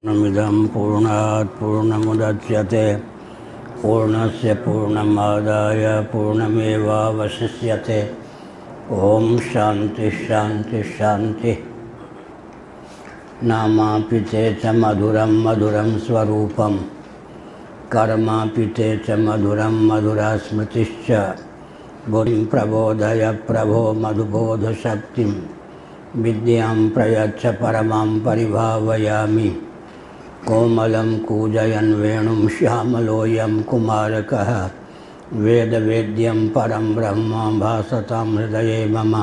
पूर्णमिदं पूर्णात् पूर्णमुदच्यते पूर्णस्य पूर्णमादाय पूर्णमेवावशिष्यते। ओम शांति शांति शांति। नामापि ते च मधुरं मधुरं स्वरूपं कर्मापि ते च मधुरं मधुरा स्मृतिश्च। बुद्धिं प्रबोधय प्रभो मधुबोधशक्तिं विद्यां प्रयच्छ परमां परिभावयामि। कोमलं कूजयन् वेणुं श्यामलोऽयं कुमारकः वेदवेद्यं परं ब्रह्म भासतां हृदये मम।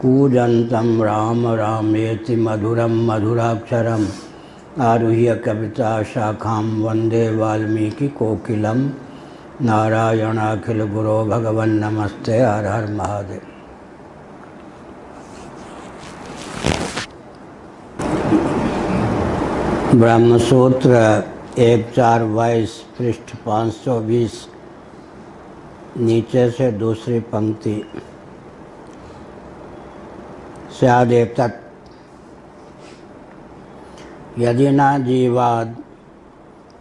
कूजन्तं राम रामेति मधुरं मधुराक्षरम् आरुह्य कविताशाखां वन्दे वाल्मीकिकोकिलं। नारायणाखिलगुरो भगवन्नमस्ते। हर हर महादेव। ब्रह्मसूत्र 1.4.22 पृष्ठ 520 नीचे से दूसरी पंक्ति। स्यादेतत् यदि न जीवाद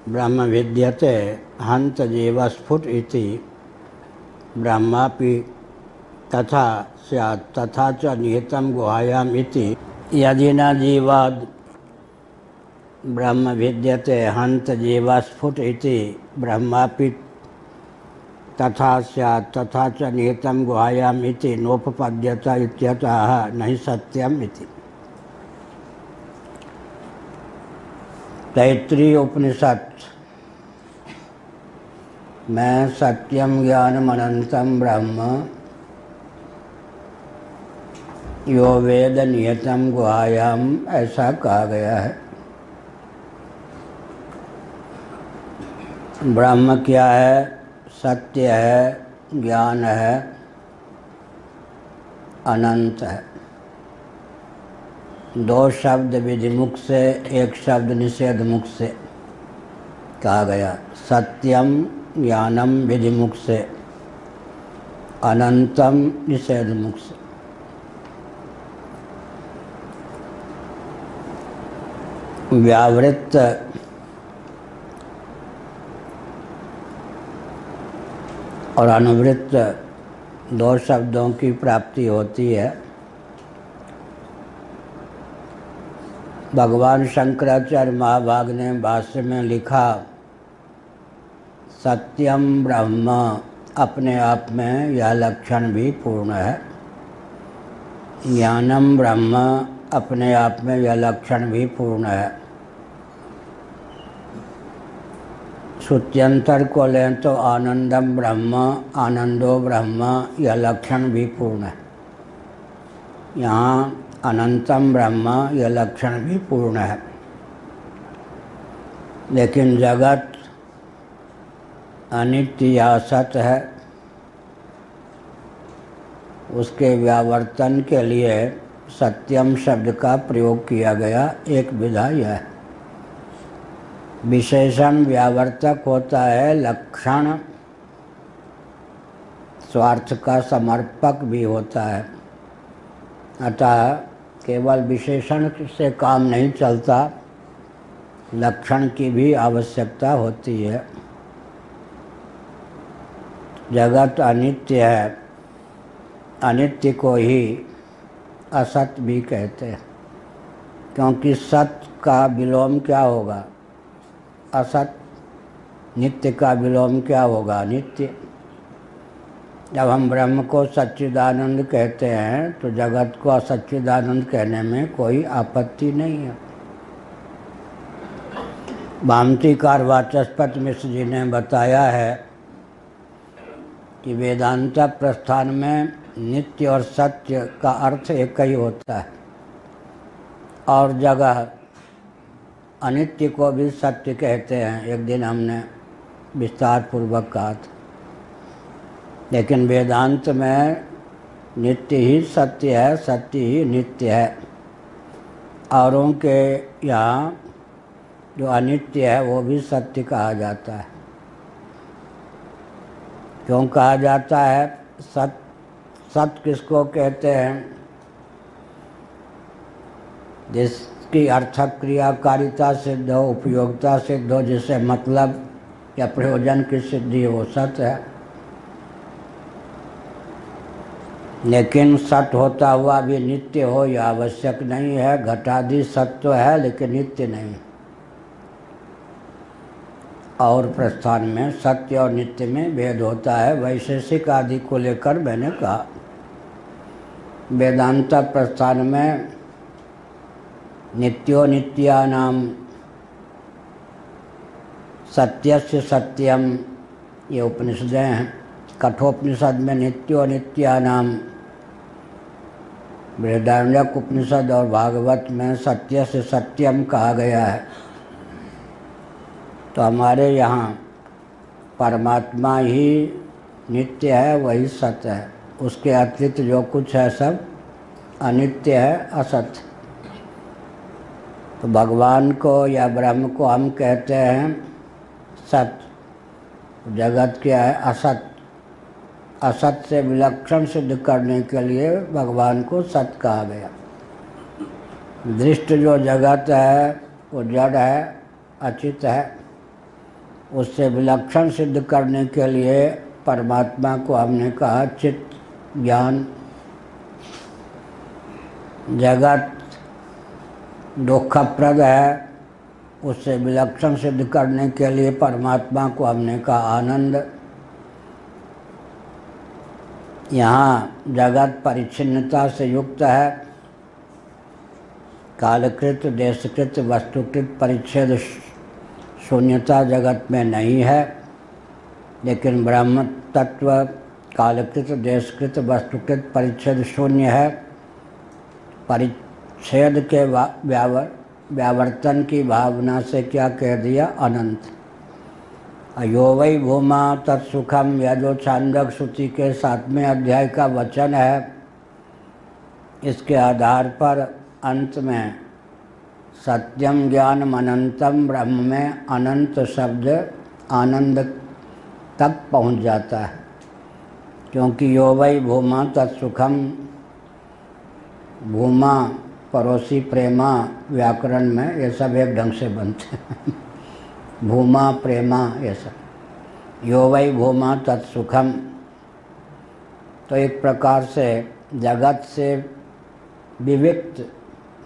ब्रह्म विद्यते हंत जीवस्फुट इति ब्रह्मापि तथा स्यात् तथा च निहितं गुहायाम् इति। यदि न जीवाद ब्रह्म विद्यते हंत जीवस्फुट इति ब्रह्मापि तथा स्यात् तथा च निहितं गुहायाम् इति नोपपद्यत इत्यतः नहि सत्यम् इति। तैत्रीय उपनिषद में सत्यम ज्ञानमनंतं ब्रह्म यो वेद नियतं गुहायाम ऐसा कहा गया है। ब्रह्म क्या है? सत्य है, ज्ञान है, अनंत है। दो शब्द विधिमुख से, एक शब्द निषेध मुख से कहा गया। सत्यम ज्ञानम विधिमुख से, अनंतम निषेध मुख से। व्यावृत्त और अनुवृत्त दो शब्दों की प्राप्ति होती है। भगवान शंकराचार्य महाभाग ने भाष्य में लिखा, सत्यम ब्रह्म अपने आप में यह लक्षण भी पूर्ण है। ज्ञानम ब्रह्म अपने आप में यह लक्षण भी पूर्ण है। श्रुत्यंतर को लें तो आनंदम ब्रह्म, आनंदो ब्रह्म यह लक्षण भी पूर्ण है। यहाँ अनंतम ब्रह्म यह लक्षण भी पूर्ण है। लेकिन जगत अनित्य या असत है। उसके व्यावर्तन के लिए सत्यम शब्द का प्रयोग किया गया। एक विधा यह है। विशेषण व्यावर्तक होता है, लक्षण स्वार्थ का समर्पक भी होता है। अतः केवल विशेषण से काम नहीं चलता, लक्षण की भी आवश्यकता होती है। जगत अनित्य है। अनित्य को ही असत भी कहते हैं, क्योंकि सत का विलोम क्या होगा? असत। नित्य का विलोम क्या होगा? नित्य। जब हम ब्रह्म को सच्चिदानंद कहते हैं तो जगत को असच्चिदानंद कहने में कोई आपत्ति नहीं है। भामतीकार वाचस्पति मिश्र जी ने बताया है कि वेदांत प्रस्थान में नित्य और सत्य का अर्थ एक ही होता है, और जगह अनित्य को भी सत्य कहते हैं। एक दिन हमने विस्तार पूर्वक कहा था। लेकिन वेदांत में नित्य ही सत्य है, सत्य ही नित्य है। औरों के यहाँ जो अनित्य है वो भी सत्य कहा जाता है। क्यों कहा जाता है? सत किसको कहते हैं? जिस जिसकी अर्थक क्रियाकारिता सिद्ध हो, उपयोगिता सिद्ध हो, जिससे मतलब या प्रयोजन की सिद्धि हो, सत्य है। लेकिन सत्य होता हुआ भी नित्य हो यह आवश्यक नहीं है। घटादि सत्य तो है लेकिन नित्य नहीं। और प्रस्थान में सत्य और नित्य में भेद होता है। वैशेषिक आदि को लेकर मैंने कहा। वेदांत प्रस्थान में नित्यो नित्यानाम सत्यस्य सत्यम ये उपनिषदें हैं। कठोपनिषद में नित्यो नित्यानाम, बृहदारण्यक उपनिषद और भागवत में सत्य से सत्यम कहा गया है। तो हमारे यहाँ परमात्मा ही नित्य है, वही सत्य है। उसके अतिरिक्त जो कुछ है सब अनित्य है, असत्य। तो भगवान को या ब्रह्म को हम कहते हैं सत्य। जगत क्या है? असत्य। असत से विलक्षण सिद्ध करने के लिए भगवान को सत्य कहा गया। दृष्ट जो जगत है वो जड़ है, अचित है। उससे विलक्षण सिद्ध करने के लिए परमात्मा को हमने कहा चित्त ज्ञान। जगत दुखप्रद है, उससे विलक्षण सिद्ध करने के लिए परमात्मा को हमने कहा आनंद। यहाँ जगत परिच्छिन्नता से युक्त है। कालकृत, देशकृत, वस्तुकृत परिच्छेद शून्यता जगत में नहीं है। लेकिन ब्रह्म तत्व कालकृत, देशकृत, वस्तुकृत परिच्छेद शून्य है। परिच्छेद के व्यावर्तन की भावना से क्या कह दिया? अनंत। यो वै भूमा तत्सुखम, यह जो छांदोग्य श्रुति के 7वें अध्याय का वचन है, इसके आधार पर अंत में सत्यम ज्ञानम अनंतम ब्रह्म में अनंत शब्द आनंद तक पहुंच जाता है। क्योंकि यो वै भूमा तत्सुखम, भूमा पड़ोसी प्रेमा व्याकरण में ये सब एक ढंग से बनते हैं। भूमा प्रेमा ये सब। यो वै भूमा तत्सुखम। तो एक प्रकार से जगत से विविक्त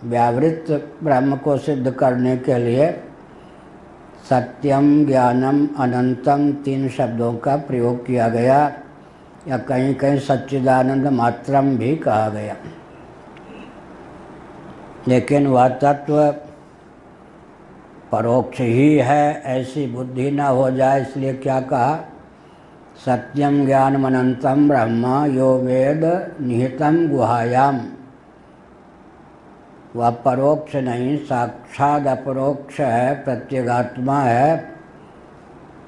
व्यावृत ब्रह्म को सिद्ध करने के लिए सत्यम ज्ञानम अनंतम 3 शब्दों का प्रयोग किया गया, या कहीं कहीं सच्चिदानंद मात्रम भी कहा गया। लेकिन वह तत्व परोक्ष ही है, ऐसी बुद्धि न हो जाए, इसलिए क्या कहा? सत्यम ज्ञानम अनंतम ब्रह्म यो वेद निहितम गुहायाम। वह परोक्ष नहीं, साक्षात अपरोक्ष है, प्रत्यगात्मा है।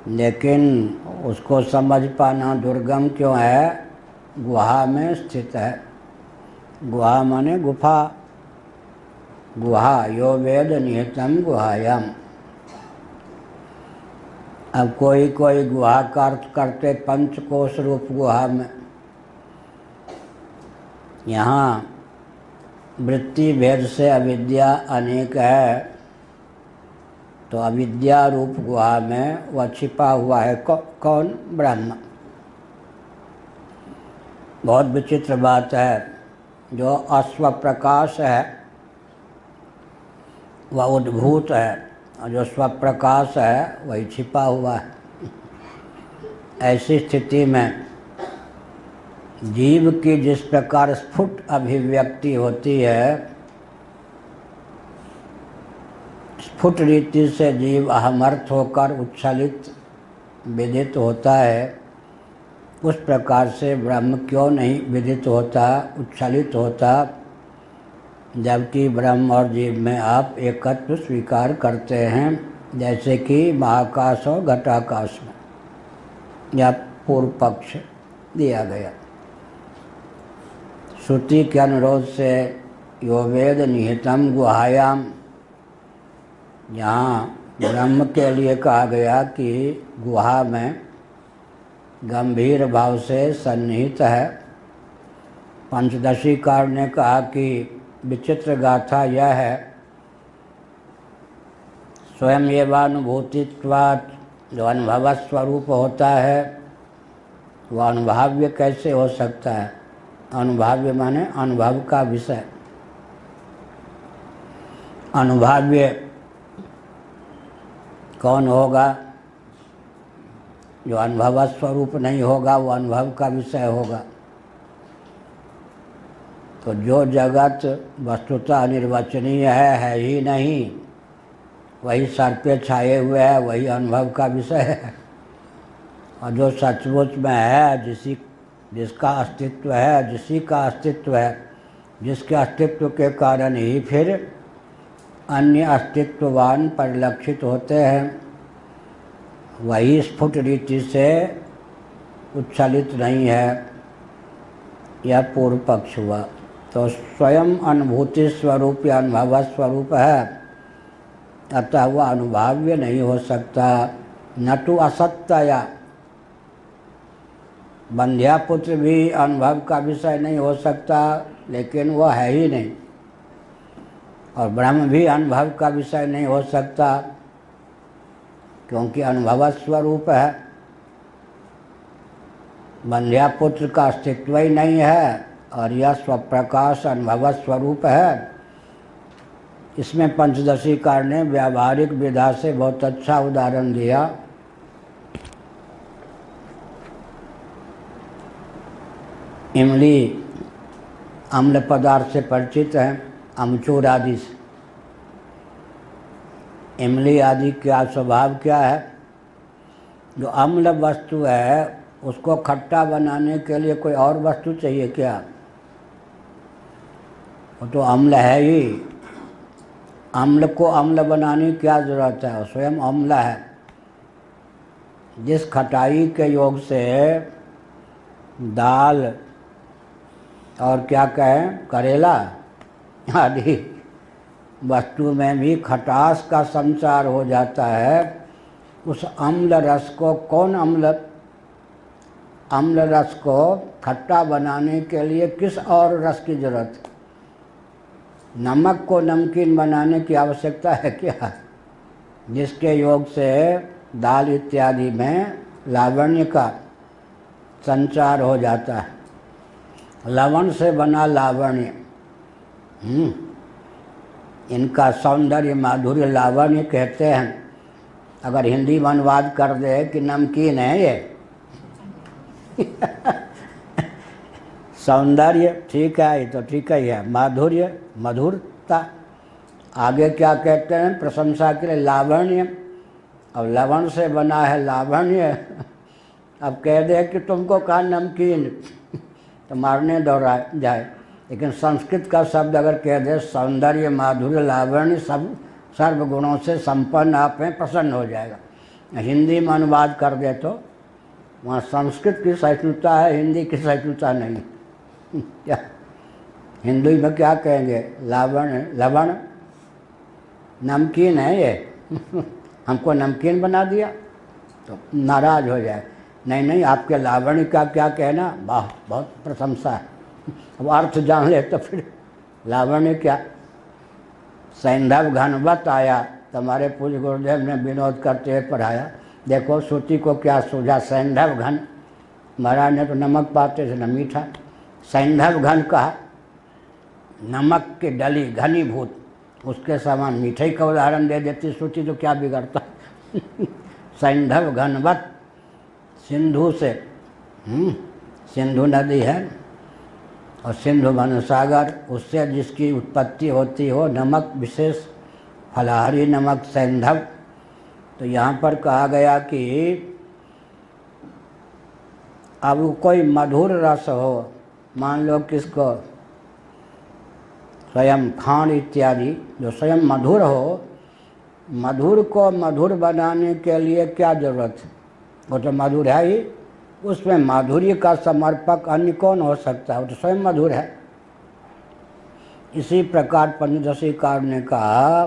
लेकिन उसको समझ पाना दुर्गम क्यों है? गुहा में स्थित है। गुहा माने गुफा। गुहा यो वेद निहितम गुहायाम। अब कोई कोई गुहा का अर्थ करते पंचकोश रूप गुहा में। यहाँ वृत्ति भेद से अविद्या अनेक है, तो अविद्या रूप गुहा में वह छिपा हुआ है। कौन? ब्रह्म। बहुत विचित्र बात है। जो अस्वप्रकाश है वह उद्भूत है, और जो स्वप्रकाश है वही छिपा हुआ है। ऐसी स्थिति में जीव की जिस प्रकार स्फुट अभिव्यक्ति होती है, स्फुट रीति से जीव अहमर्थ होकर उच्छलित विदित होता है, उस प्रकार से ब्रह्म क्यों नहीं विदित होता, उच्छलित होता, जबकि ब्रह्म और जीव में आप एकत्व स्वीकार करते हैं, जैसे कि महाकाश और घटाकाश में। यह पूर्व पक्ष दिया गया। श्रुति के अनुरोध से यो वेद निहितम गुहायाम, यहाँ ब्रह्म के लिए कहा गया कि गुहा में गंभीर भाव से सन्निहित है। पंचदशी कार ने कहा कि विचित्र गाथा यह है स्वयं एवानुभूतित्वात्, जो अनुभव स्वरूप होता है वह अनुभाव्य कैसे हो सकता है? अनुभाव्य माने अनुभव का विषय। अनुभाव्य कौन होगा? जो अनुभव स्वरूप नहीं होगा वो अनुभव का विषय होगा। तो जो जगत वस्तुतः अनिर्वचनीय है ही नहीं, वही सर पे छाए हुए है, वही अनुभव का विषय है। और जो सचमुच में है, जिसका अस्तित्व है, जिसी का अस्तित्व है, जिसके अस्तित्व के कारण ही फिर अन्य अस्तित्ववान परिलक्षित होते हैं, वही स्फुट रीति से उच्छलित नहीं है। यह पूर्व पक्ष हुआ। तो स्वयं अनुभूति स्वरूप या अनुभव स्वरूप है, अतः वह अनुभाव्य नहीं हो सकता। न तो असत्य, बंध्या पुत्र भी अनुभव का विषय नहीं हो सकता, लेकिन वह है ही नहीं। और ब्रह्म भी अनुभव का विषय नहीं हो सकता, क्योंकि अनुभव स्वरूप है। बंध्या पुत्र का अस्तित्व ही नहीं है और यह स्वप्रकाश अनुभव स्वरूप है। इसमें पंचदशीकार ने व्यावहारिक विधा से बहुत अच्छा उदाहरण दिया। इमली अम्ल पदार्थ से परिचित है, अमचूर आदि से। इमली आदि का स्वभाव क्या है? जो अम्ल वस्तु है उसको खट्टा बनाने के लिए कोई और वस्तु चाहिए क्या? वो तो अम्ल है ही। अम्ल को अम्ल बनाने की क्या जरूरत है? वो स्वयं अम्ल है। जिस खटाई के योग से दाल और क्या कहें करेला आदि वस्तु में भी खटास का संचार हो जाता है, उस अम्ल रस को अम्ल रस को खट्टा बनाने के लिए किस और रस की जरूरत है? नमक को नमकीन बनाने की आवश्यकता है क्या? जिसके योग से दाल इत्यादि में लावण्य का संचार हो जाता है। लवण से बना लावण्य, इनका सौंदर्य माधुर्य लावण्य कहते हैं। अगर हिंदी में अनुवाद कर दे कि नमकीन है ये सौंदर्य ठीक है, ये तो ठीक ही है। माधुर्य मधुरता, आगे क्या कहते हैं प्रशंसा के लिए? लावण्य। अब लवण से बना है लावण्य, अब कह दे कि तुमको कहा नमकीन तो मारने दौड़ा जाए। लेकिन संस्कृत का शब्द अगर कह दे सौंदर्य माधुर्य लावण्य सब सर्वगुणों से संपन्न, आप में प्रसन्न हो जाएगा। हिंदी में अनुवाद कर दे तो वहाँ संस्कृत की सहिष्णुता है, हिंदी की सहिष्णुता नहीं। क्या हिंदी में क्या कहेंगे? लवण नमकीन है ये हमको नमकीन बना दिया तो नाराज हो जाए। नहीं, आपके लावण्य का क्या कहना? वाह, बहुत प्रशंसा है। अब अर्थ जान ले तो फिर लावण्य क्या? सैंधव घनवत आया, तुम्हारे पूज्य गुरुदेव ने विनोद करते हुए पढ़ाया। देखो श्रुति को क्या सूझा? सैंधव घन, महाराज ने तो नमक पाते थे न मीठा। सैंधव घन कहा, नमक की डली घनीभूत, उसके समान मीठे का उदाहरण दे देती श्रुति तो क्या बिगड़ता? सैंधव घनवत, सिंधु से, सिंधु नदी है और सिंधु महासागर, उससे जिसकी उत्पत्ति होती हो नमक, विशेष फलाहारी नमक सैंधव। तो यहाँ पर कहा गया कि अब कोई मधुर रस हो, मान लो किसको, स्वयं खांड इत्यादि जो स्वयं मधुर हो, मधुर को मधुर बनाने के लिए क्या जरूरत है? वो तो मधुर है ही, उसमें माधुर्य का समर्पक अन्य कौन हो सकता है? वो तो स्वयं मधुर है। इसी प्रकार पंचदशीकार ने कहा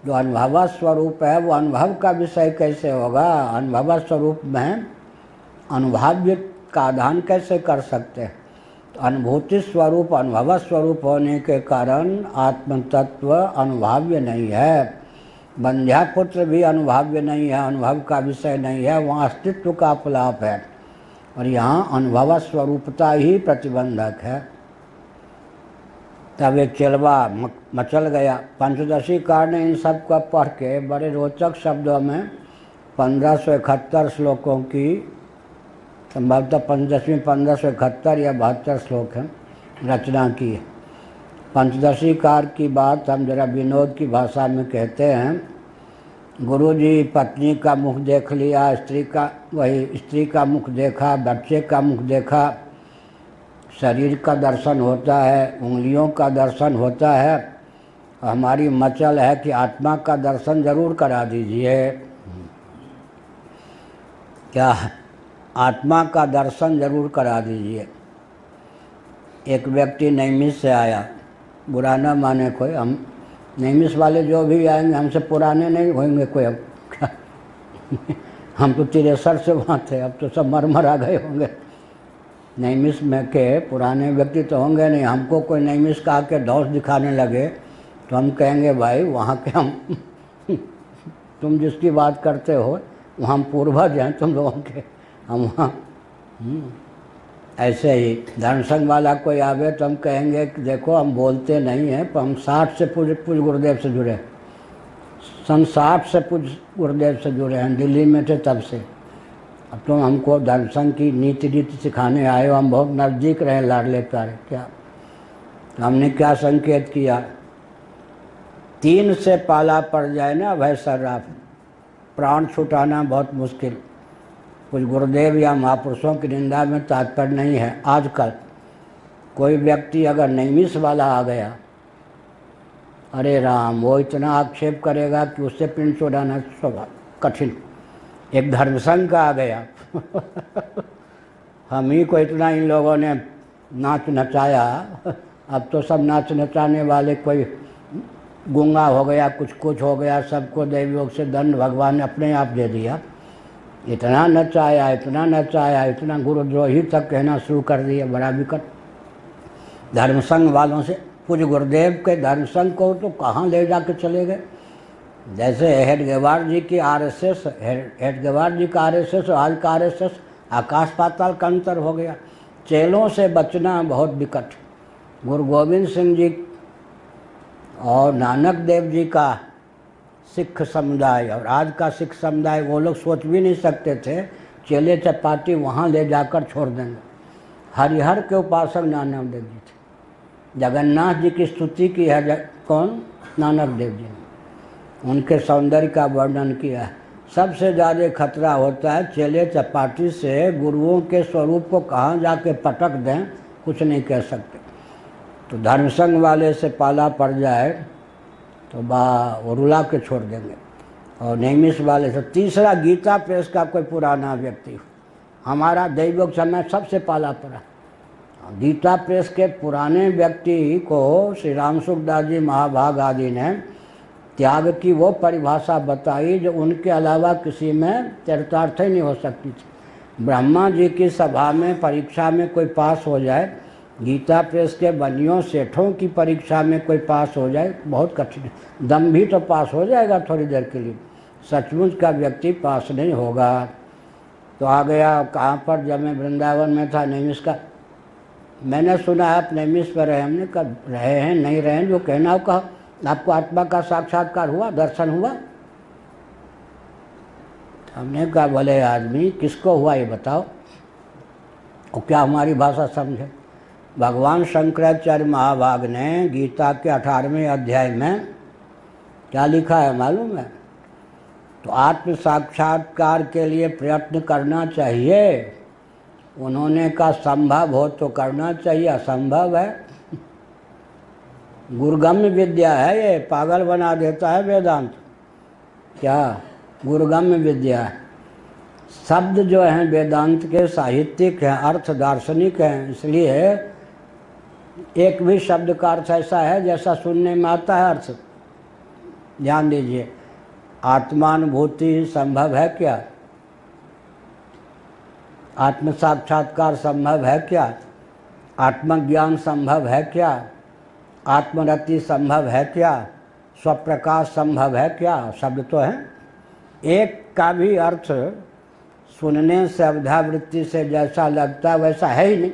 जो अनुभव स्वरूप है वो अनुभव का विषय कैसे होगा? अनुभव स्वरूप में अनुभाव्य का आधान कैसे कर सकते हैं? तो अनुभूति स्वरूप अनुभव स्वरूप होने के कारण आत्म तत्व अनुभाव्य नहीं है। बंध्या पुत्र भी अनुभव्य नहीं है, अनुभव का विषय नहीं है, वहाँ अस्तित्व का अपलाप है। और यहाँ अनुभव स्वरूपता ही प्रतिबंधक है। तब एक चलवा मचल गया। पंचदशीकार ने इन सब को पढ़ के बड़े रोचक शब्दों में 1571 श्लोकों की, संभवतः पंचदशी 1571 या 72 श्लोक हैं, रचना की है। पंचदशीकार की बात हम जरा विनोद की भाषा में कहते हैं। गुरुजी पत्नी का मुख देख लिया, स्त्री का मुख देखा, बच्चे का मुख देखा, शरीर का दर्शन होता है, उंगलियों का दर्शन होता है। हमारी मचल है कि आत्मा का दर्शन जरूर करा दीजिए। क्या? आत्मा का दर्शन जरूर करा दीजिए। एक व्यक्ति नैमिष से आया, बुरा न माने कोई, हम नैमिष वाले जो भी आएंगे हमसे पुराने नहीं होंगे कोई। अब हम तो 63 से वहाँ थे, अब तो सब मर आ गए होंगे। नैमिष में के पुराने व्यक्ति तो होंगे नहीं। हमको कोई नैमिष का आके धौस दिखाने लगे तो हम कहेंगे भाई वहाँ के हम तुम जिसकी बात करते हो वहाँ हम पूर्वज हैं तुम लोगों के, हम वहाँ। ऐसे ही धर्मसंघ वाला कोई आवे तो हम कहेंगे कि देखो हम बोलते नहीं हैं, पर हम 60 से पूज गुरुदेव से जुड़े, सन 60 से पूज गुरुदेव से जुड़े हैं, दिल्ली में थे तब से। अब तुम हमको धर्मसंघ की नीति सिखाने आए हो, हम बहुत नज़दीक रहे लाडले प्यारे। क्या तो हमने क्या संकेत किया? 3 से पाला पड़ जाए ना भय सर्राफ, प्राण छुटाना बहुत मुश्किल। कुछ गुरुदेव या महापुरुषों की निंदा में तात्पर्य नहीं है। आजकल कोई व्यक्ति अगर नैमिष वाला आ गया, अरे राम, वो इतना आक्षेप करेगा कि उससे पिंड छोड़ाना कठिन। एक धर्मसंघ का आ गया हम ही को इतना इन लोगों ने नाच नचाया, अब तो सब नाच नचाने वाले कोई गूंगा हो गया, कुछ हो गया, सबको दैवयोग से दंड भगवान ने अपने आप दे दिया। इतना नचाया, इतना गुरुद्रोही तक कहना शुरू कर दिया, बड़ा विकट। धर्मसंघ वालों से पूज्य गुरुदेव के धर्मसंघ को तो कहाँ ले जाके चले गए। जैसे हेडगेवार जी की आरएसएस, हेडगेवार जी का आरएसएस और आज का आरएसएस आकाश पाताल का अंतर हो गया। चेलों से बचना बहुत विकट। गुरु गोविंद सिंह जी और नानक देव जी का सिख समुदाय और आज का सिख समुदाय, वो लोग सोच भी नहीं सकते थे चेले चपाटी वहाँ ले जाकर छोड़ देंगे। हरिहर के उपासक नानक देव जी थे। जगन्नाथ जी की स्तुति की है कौन? नानक देव जी ने। उनके सौंदर्य का वर्णन किया है। सबसे ज़्यादा खतरा होता है चेले चपाटी से। गुरुओं के स्वरूप को कहाँ जाके पटक दें, कुछ नहीं कह सकते। तो धर्मसंघ वाले से पाला पड़ जाए तो वो रुला के छोड़ देंगे। और नैमिष वाले से, तीसरा गीता प्रेस का कोई पुराना व्यक्ति, हमारा दैवयोग समय सबसे पाला पड़ा। गीता प्रेस के पुराने व्यक्ति को श्री राम सुखदास जी महाभाग आदि ने त्याग की वो परिभाषा बताई जो उनके अलावा किसी में चरितार्थ ही नहीं हो सकती थी। ब्रह्मा जी की सभा में परीक्षा में कोई पास हो जाए, गीता प्रेस के बनियों सेठों की परीक्षा में कोई पास हो जाए, बहुत कठिन है। दम भी तो पास हो जाएगा थोड़ी देर के लिए, सचमुच का व्यक्ति पास नहीं होगा। तो आ गया कहाँ पर, जब मैं वृंदावन में था नैमिष का, मैंने सुना आप नैमिष पर रहे। हमने कहा रहे हैं नहीं रहे हैं, जो कहना हो कहा। आपको आत्मा का साक्षात्कार हुआ, दर्शन हुआ? हमने कहा भले आदमी, किसको हुआ ये बताओ, और क्या हमारी भाषा समझे। भगवान शंकराचार्य महाभाग ने गीता के 18वें अध्याय में क्या लिखा है मालूम है? तो आत्म साक्षात्कार के लिए प्रयत्न करना चाहिए। उन्होंने कहा संभव हो तो करना चाहिए, असंभव है। गुरुगम्य विद्या है ये, पागल बना देता है वेदांत। क्या गुरुगम्य विद्या है? शब्द जो हैं वेदांत के साहित्यिक हैं, अर्थ दार्शनिक हैं, इसलिए एक भी शब्द का अर्थ ऐसा है जैसा सुनने में आता है अर्थ। ध्यान दीजिए, आत्मानुभूति संभव है क्या? आत्म साक्षात्कार संभव है क्या? आत्मज्ञान संभव है क्या? आत्मरति संभव है क्या? स्वप्रकाश संभव है क्या? शब्द तो है। एक का भी अर्थ सुनने से अवधावृत्ति से जैसा लगता वैसा है ही नहीं।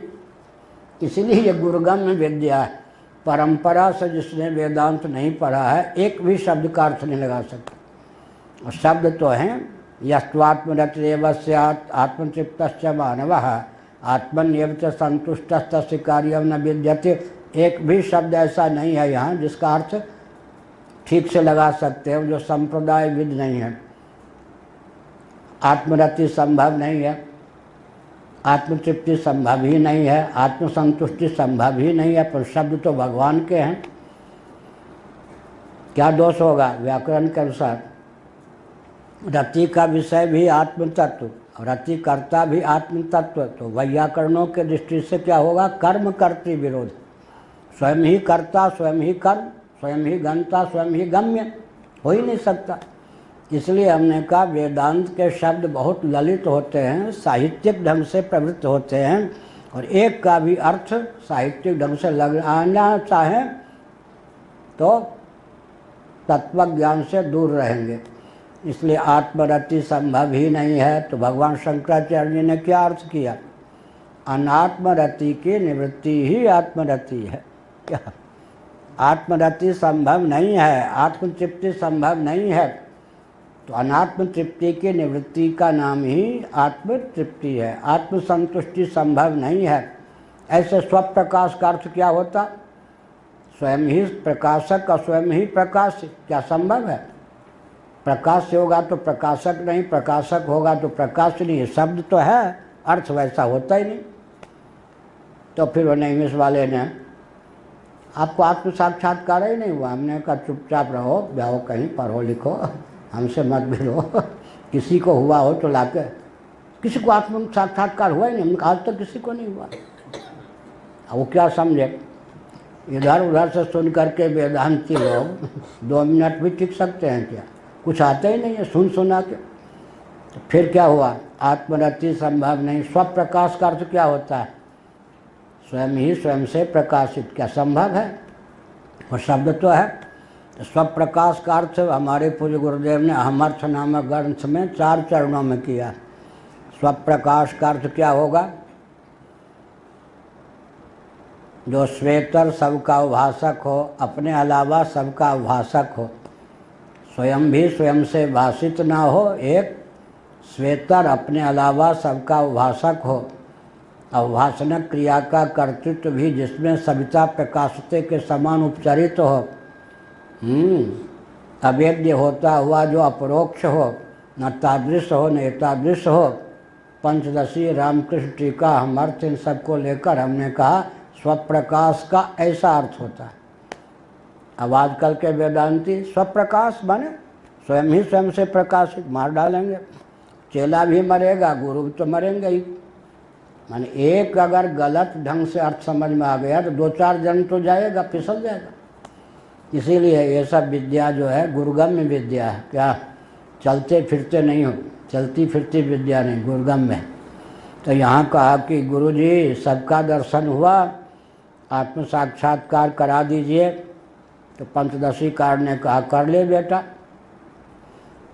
इसलिए ये गुरुगम्य विद्या है। परंपरा से जिसने वेदांत नहीं पढ़ा है एक भी शब्द का अर्थ नहीं लगा सकता। और शब्द तो हैं, यस्त्वात्मरतिरेव स्यात् आत्मतृप्तश्च मानवः आत्मन्येव च संतुष्टस्तस्य कार्यं न विद्यते। एक भी शब्द ऐसा नहीं है यहाँ जिसका अर्थ ठीक से लगा सकते हो, जो संप्रदाय विद नहीं है। आत्मरति संभव नहीं है, आत्मतृप्ति संभव ही नहीं है, आत्मसंतुष्टि संभव ही नहीं है, पर शब्द तो भगवान के हैं। क्या दोष होगा व्याकरण के अनुसार? रति का विषय भी आत्म तत्व, रति कर्ता भी आत्म तत्व। तो वैयाकरणों के दृष्टि से क्या होगा? कर्म कर्तृ विरोध। स्वयं ही कर्ता, स्वयं ही कर्म, स्वयं ही गंता, स्वयं ही गम्य हो ही नहीं सकता। इसलिए हमने कहा वेदांत के शब्द बहुत ललित होते हैं, साहित्यिक ढंग से प्रवृत्त होते हैं, और एक का भी अर्थ साहित्यिक ढंग से लगाना चाहें तो तत्वज्ञान से दूर रहेंगे। इसलिए आत्मरति संभव ही नहीं है। तो भगवान शंकराचार्य जी ने क्या अर्थ किया? अनात्मरति की निवृत्ति ही आत्मरति है। क्या? आत्मरति संभव नहीं है, आत्मतृप्ति संभव नहीं है, तो अनात्म तृप्ति की निवृत्ति का नाम ही आत्मतृप्ति है। आत्मसंतुष्टि संभव नहीं है। ऐसे स्वप्रकाश का अर्थ क्या होता? स्वयं ही प्रकाशक और स्वयं ही प्रकाश। क्या संभव है? प्रकाश होगा तो प्रकाशक नहीं, प्रकाशक होगा तो प्रकाश नहीं। शब्द तो है, अर्थ वैसा होता ही नहीं। तो फिर वो इंग्लिश वाले ने आपको आत्म साक्षात्कार ही नहीं हुआ। हमने कहा चुपचाप रहो, जाओ कहीं पढ़ो लिखो, हमसे मत भिड़ो। किसी को हुआ हो तो लाके, किसी को आत्म साक्षात्कार हुआ ही नहीं। हमने कहा आज तक किसी को नहीं हुआ। वो क्या समझे? इधर उधर से सुन करके वेदांती लोग 2 मिनट भी टिक सकते हैं क्या? कुछ आता ही नहीं है सुन सुना के। तो फिर क्या हुआ? आत्मरति संभव नहीं। स्वप्रकाश का अर्थ क्या होता है? स्वयं ही स्वयं से प्रकाशित। क्या संभव है? और शब्द तो है। तो स्वप्रकाश का अर्थ हमारे पूज्य गुरुदेव ने अहमर्थ नामक ग्रंथ में 4 चरणों में किया। स्वप्रकाश का अर्थ क्या होगा? जो श्वेतर सबका उभासक हो, अपने अलावा सबका उभासक हो, स्वयं भी स्वयं से भाषित ना हो। एक श्वेतर अपने अलावा सबका उभासक हो, अवभाषण क्रिया का कर्तृत्व भी जिसमें सविता प्रकाशते के समान उपचरित हो, अवेद्य होता हुआ जो अपरोक्ष हो, न तादृश हो न एतादृश हो। पंचदशी रामकृष्ण टीका हम अर्थ इन सबको लेकर हमने कहा स्वप्रकाश का ऐसा अर्थ होता है। अब आजकल के वेदांती स्वप्रकाश माने स्वयं ही स्वयं से प्रकाशित, मार डालेंगे। चेला भी मरेगा, गुरु भी तो मरेंगे ही। माने एक अगर गलत ढंग से अर्थ समझ में आ गया तो 2-4 जन तो जाएगा, फिसल जाएगा। इसीलिए ये सब विद्या जो है गुरुगम्य विद्या है। क्या? चलते फिरते नहीं हो, चलती फिरती विद्या नहीं, गुरुगम्य है। तो यहाँ कहा कि गुरुजी सबका दर्शन हुआ, आत्म साक्षात्कार करा दीजिए। तो पंचदशी कार ने कहा कर ले बेटा,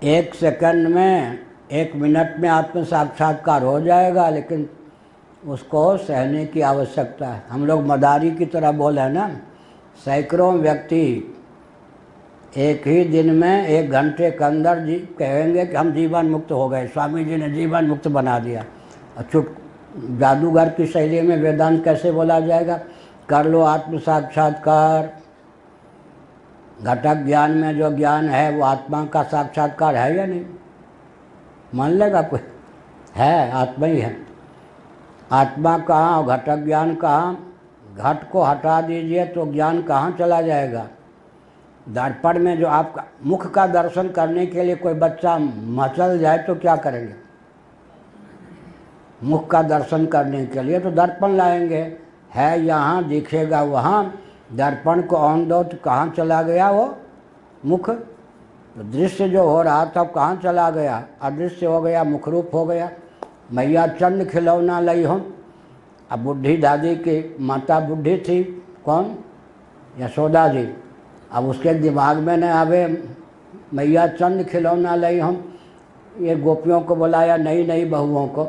1 सेकंड में 1 मिनट में आत्म साक्षात्कार हो जाएगा, लेकिन उसको सहने की आवश्यकता है। हम लोग मदारी की तरह बोले ना, सैकड़ों व्यक्ति एक ही दिन में 1 घंटे के अंदर कहेंगे कि हम जीवन मुक्त हो गए, स्वामी जी ने जीवन मुक्त बना दिया। और जादूगर की शैली में वेदांत कैसे बोला जाएगा? कर लो आत्म साक्षात्कार। घटक ज्ञान में जो ज्ञान है वो आत्मा का साक्षात्कार है या नहीं? मान लेगा कोई? है, आत्मा ही है। आत्मा कहाँ और घटक ज्ञान कहाँ? घट को हटा दीजिए तो ज्ञान कहाँ चला जाएगा? दर्पण में जो आपका मुख का दर्शन करने के लिए कोई बच्चा मचल जाए तो क्या करेंगे? मुख का दर्शन करने के लिए तो दर्पण लाएंगे। है यहाँ, दिखेगा वहाँ। दर्पण को ऑन दो तो कहाँ चला गया वो मुख? तो दृश्य जो हो रहा था कहाँ चला गया? अदृश्य हो गया, मुखरूप हो गया। मैया चंद खिलौना लई हो। अब बुढ़ी दादी की माता बुढ़ी थी, कौन? यशोदा जी। अब उसके दिमाग में न आवे मैया चंद खिलौना लाई हम, ये गोपियों को बुलाया नई नई बहुओं को,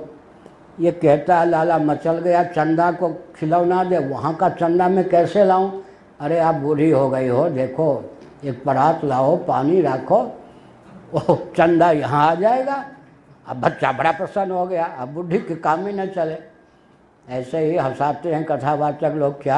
ये कहता है लाला मचल गया, चंदा को खिलौना दे, वहाँ का चंदा मैं कैसे लाऊं? अरे आप बूढ़ी हो गई हो, देखो एक परात लाओ, पानी रखो, वो चंदा यहाँ आ जाएगा। अब बच्चा बड़ा प्रसन्न हो गया, अब बुढ़ी के काम ही न चले। ऐसे ही हंसाते हैं कथावाचक लोग क्या